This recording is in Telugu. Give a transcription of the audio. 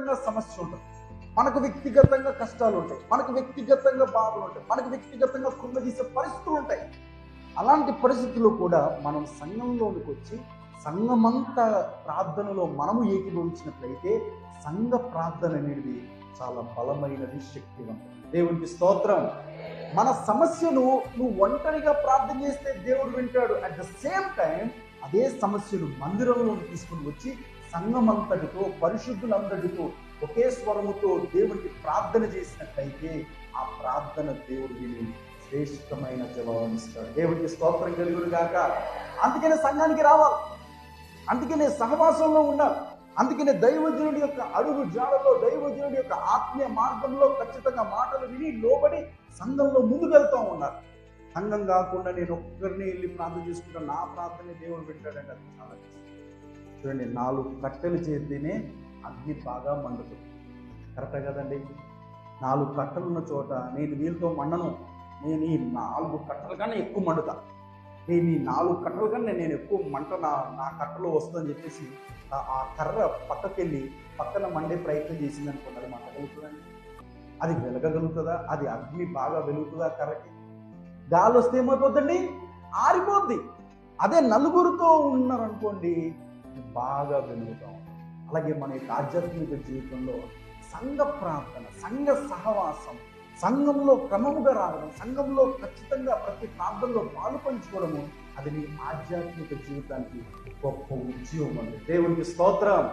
వ్యక్తిగతంగా సమస్య ఉంటుంది, మనకు వ్యక్తిగతంగా కష్టాలు ఉంటాయి, మనకు వ్యక్తిగతంగా బాధలు ఉంటాయి, మనకు వ్యక్తిగతంగా కృంగదీసే పరిస్థితులు ఉంటాయి. అలాంటి పరిస్థితుల్లో కూడా మనం సంఘంలోనికి వచ్చి సంఘమంతా ప్రార్థనలో మనము ఏకీభవించినట్లయితే సంఘ ప్రార్థన అనేది చాలా బలమైనది, శక్తివంతం. దేవునికి స్తోత్రం. మన సమస్యను నువ్వు ఒంటరిగా ప్రార్థన చేస్తే దేవుడు వింటాడు. అట్ ద సేమ్ టైం అదే సమస్యను మందిరంలో తీసుకుని వచ్చి సంఘమంతటితో, పరిశుద్ధులందరితో ఒకే స్వరముతో దేవుడికి ప్రార్థన చేసినట్లయితే ఆ ప్రార్థన దేవుడు విని శ్రేష్టమైన జవాబిస్తాడు. దేవుడికి స్తోత్రం కలుగును గాక. అందుకనే సంఘానికి రావాలి, అందుకనే సహవాసంలో ఉండాలి, అందుకనే దైవజనుడి యొక్క అడుగు జాడలో, దైవజనుడి యొక్క ఆత్మీయ మార్గంలో ఖచ్చితంగా మాటలు విని లోబడి సంఘంలో ముందుకెళ్తూ ఉన్నారు. సంఘం కాకుండా నేను ఒక్కరిని వెళ్ళి ప్రార్థన చేసుకుంటాను, నా ప్రార్థన దేవుడు వింటాడంటే అది చాలా కష్టం. చూడండి, 4 కట్టెలు చేస్తేనే అగ్ని బాగా మండుతుంది. కరెక్టే కదండి? 4 కట్టెలు ఉన్న చోట నేను వీళ్ళతో మండను, నేను ఈ 4 కట్టెల కన్నా ఎక్కువ మండుతా, నేను ఈ 4 కట్టెల కన్నా నేను ఎక్కువ మంట నా కట్టలో వస్తుందని చెప్పేసి ఆ కర్ర పక్కకెళ్ళి పక్కన మండే ప్రయత్నం చేసింది అనుకోండి, అది మంటగలుగుతుందండి? అది వెలగగలుగుతుందా? అది అగ్ని బాగా వెలుగుతుందా? కర్రకి గాలి వస్తే ఏమైపోద్దండి? ఆరిపోద్ది. అదే నలుగురితో ఉన్నారనుకోండి బాగా వెలుగుతాం. అలాగే మన యొక్క ఆధ్యాత్మిక జీవితంలో సంఘ ప్రార్థన, సంఘ సహవాసం, సంఘంలో క్రమముగా రావడం, సంఘంలో ఖచ్చితంగా ప్రతి ప్రార్థనలో పాలు పంచుకోవడము, అది నీ ఆధ్యాత్మిక జీవితానికి గొప్ప ఉద్యోగం అండి. దేవునికి స్తోత్రం.